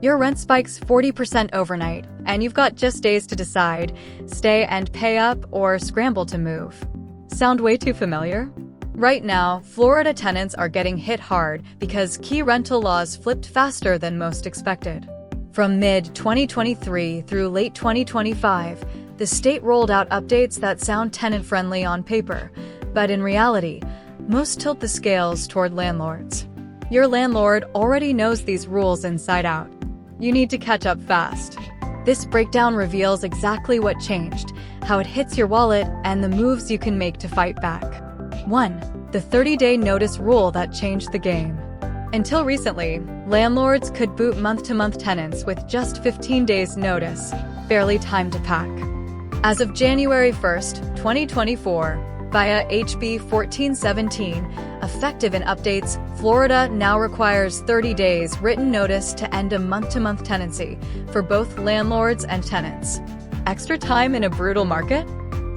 Your rent spikes 40% overnight, and you've got just days to decide, stay and pay up or scramble to move. Sound way too familiar? Right now, Florida tenants are getting hit hard because key rental laws flipped faster than most expected. From mid-2023 through late 2025, the state rolled out updates that sound tenant-friendly on paper, but in reality, most tilt the scales toward landlords. Your landlord already knows these rules inside out. You need to catch up fast. This breakdown reveals exactly what changed, how it hits your wallet, and the moves you can make to fight back. 1. The 30-day notice rule that changed the game. Until recently, landlords could boot month-to-month tenants with just 15 days notice, barely time to pack. As of January 1, 2024, via HB 1417, effective in updates, Florida now requires 30 days written notice to end a month-to-month tenancy for both landlords and tenants. Extra time in a brutal market?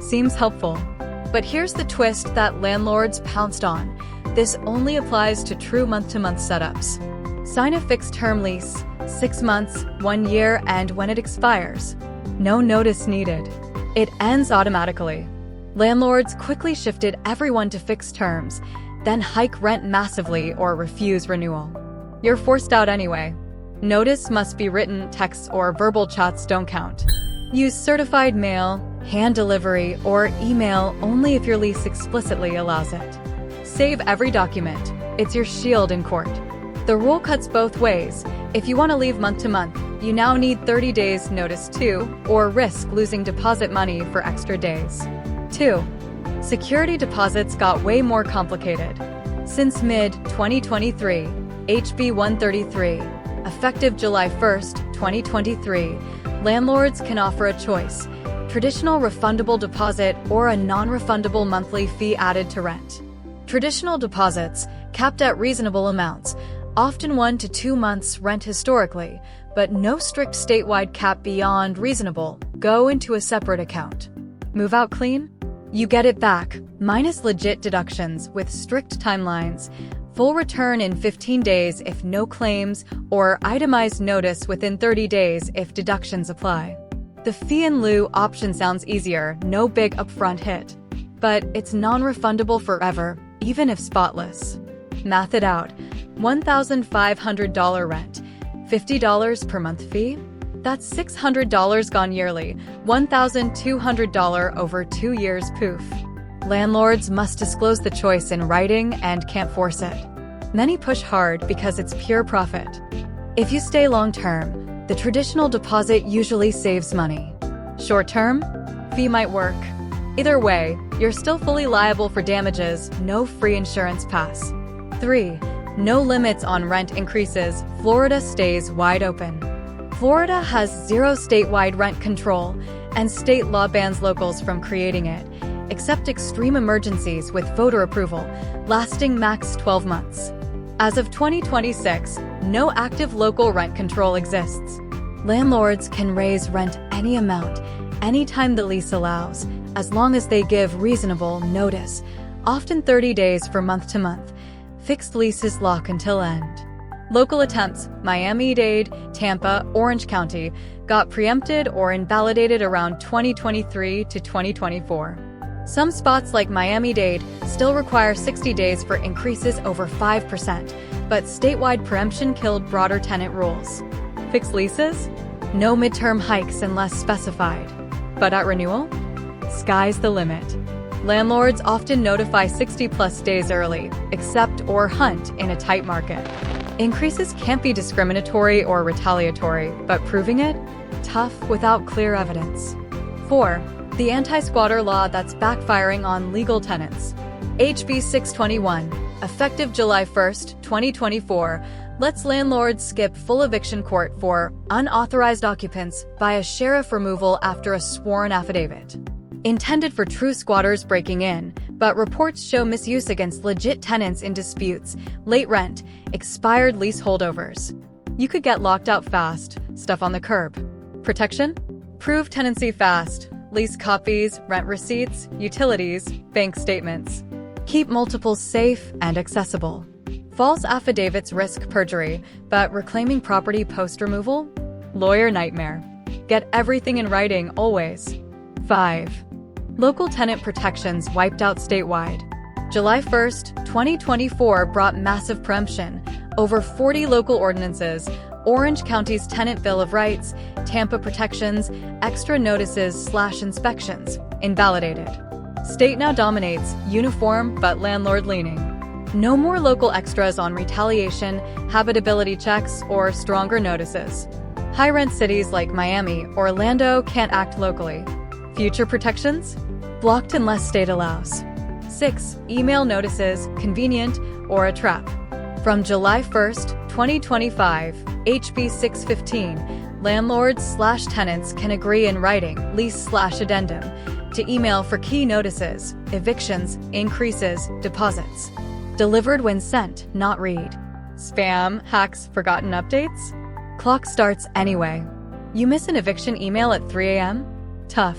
Seems helpful. But here's the twist that landlords pounced on. This only applies to true month-to-month setups. Sign a fixed-term lease, 6 months, 1 year, and when it expires, no notice needed. It ends automatically. Landlords quickly shifted everyone to fixed terms, then hike rent massively or refuse renewal. You're forced out anyway. Notice must be written, texts or verbal chats don't count. Use certified mail, hand delivery, or email only if your lease explicitly allows it. Save every document. It's your shield in court. The rule cuts both ways. If you want to leave month to month, you now need 30 days notice too, or risk losing deposit money for extra days. 2. Security deposits got way more complicated. Since mid-2023, HB 133, effective July 1, 2023, landlords can offer a choice: traditional refundable deposit or a non-refundable monthly fee added to rent. Traditional deposits, capped at reasonable amounts, often 1 to 2 months rent historically, but no strict statewide cap beyond reasonable, go into a separate account. Move out clean? You get it back, minus legit deductions with strict timelines, full return in 15 days if no claims, or itemized notice within 30 days if deductions apply. The fee in lieu option sounds easier, no big upfront hit. But it's non-refundable forever, even if spotless. Math it out. $1,500 rent, $50 per month fee? That's $600 gone yearly, $1,200 over 2 years poof. Landlords must disclose the choice in writing and can't force it. Many push hard because it's pure profit. If you stay long-term, the traditional deposit usually saves money. Short-term, fee might work. Either way, you're still fully liable for damages, no free insurance pass. 3. No limits on rent increases, Florida stays wide open. Florida has zero statewide rent control, and state law bans locals from creating it, except extreme emergencies with voter approval, lasting max 12 months. As of 2026, no active local rent control exists. Landlords can raise rent any amount, anytime the lease allows, as long as they give reasonable notice, often 30 days for month to month. Fixed leases lock until end. Local attempts, Miami-Dade, Tampa, Orange County, got preempted or invalidated around 2023 to 2024. Some spots like Miami-Dade still require 60 days for increases over 5%, but statewide preemption killed broader tenant rules. Fixed leases? No midterm hikes unless specified. But at renewal? Sky's the limit. Landlords often notify 60-plus days early, accept or hunt in a tight market. Increases can't be discriminatory or retaliatory, but proving it? Tough without clear evidence. 4. The anti-squatter law that's backfiring on legal tenants. HB 621, effective July 1, 2024, lets landlords skip full eviction court for unauthorized occupants via sheriff removal after a sworn affidavit. Intended for true squatters breaking in, but reports show misuse against legit tenants in disputes, late rent, expired lease holdovers. You could get locked out fast, stuff on the curb. Protection? Prove tenancy fast, lease copies, rent receipts, utilities, bank statements. Keep multiples safe and accessible. False affidavits risk perjury, but reclaiming property post-removal? Lawyer nightmare. Get everything in writing always. 5. Local tenant protections wiped out statewide. July 1st, 2024 brought massive preemption. Over 40 local ordinances, Orange County's Tenant Bill of Rights, Tampa protections, extra notices/inspections, invalidated. State now dominates, uniform but landlord-leaning. No more local extras on retaliation, habitability checks, or stronger notices. High-rent cities like Miami, Orlando can't act locally. Future protections? Blocked unless state allows. 6. Email notices, convenient, or a trap. From July 1st, 2025, HB 615, landlords/tenants can agree in writing, lease/addendum, to email for key notices, evictions, increases, deposits. Delivered when sent, not read. Spam, hacks, forgotten updates? Clock starts anyway. You miss an eviction email at 3 a.m.? Tough.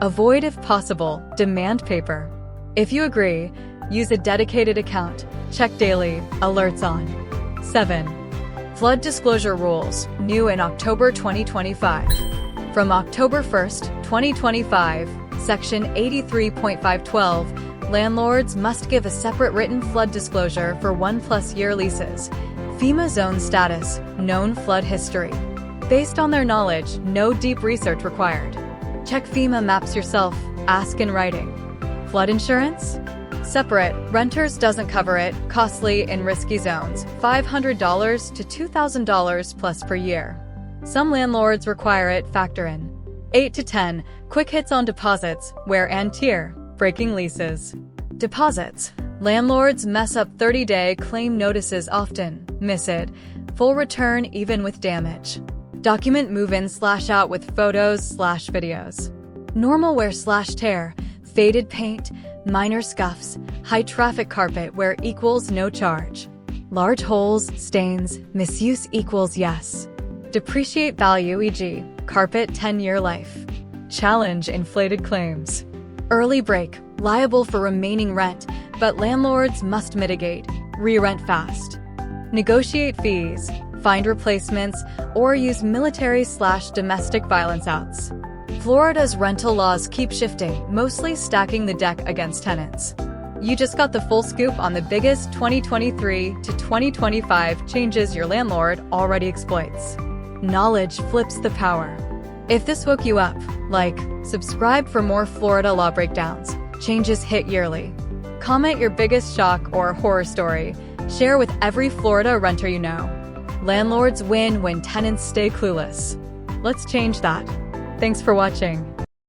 Avoid if possible, demand paper. If you agree, use a dedicated account. Check daily, alerts on. 7. Flood disclosure rules, new in October 2025. From October 1st, 2025, Section 83.512, landlords must give a separate written flood disclosure for 1+ year leases. FEMA zone status, known flood history. Based on their knowledge, no deep research required. Check FEMA maps yourself, ask in writing. Flood insurance? Separate, renters doesn't cover it, costly in risky zones, $500 to $2,000 plus per year. Some landlords require it, factor in. 8 to 10, quick hits on deposits, wear and tear, breaking leases. Deposits. Landlords mess up 30-day claim notices often, miss it, full return even with damage. Document move-in/out with photos/videos. Normal wear/tear, faded paint, minor scuffs, high traffic carpet wear equals no charge. Large holes, stains, misuse equals yes. Depreciate value, e.g., carpet 10-year life. Challenge inflated claims. Early break, liable for remaining rent, but landlords must mitigate, re-rent fast. Negotiate fees, find replacements, or use military/domestic violence outs. Florida's rental laws keep shifting, mostly stacking the deck against tenants. You just got the full scoop on the biggest 2023 to 2025 changes your landlord already exploits. Knowledge flips the power. If this woke you up, like, subscribe for more Florida law breakdowns. Changes hit yearly. Comment your biggest shock or horror story. Share with every Florida renter you know. Landlords win when tenants stay clueless. Let's change that. Thanks for watching.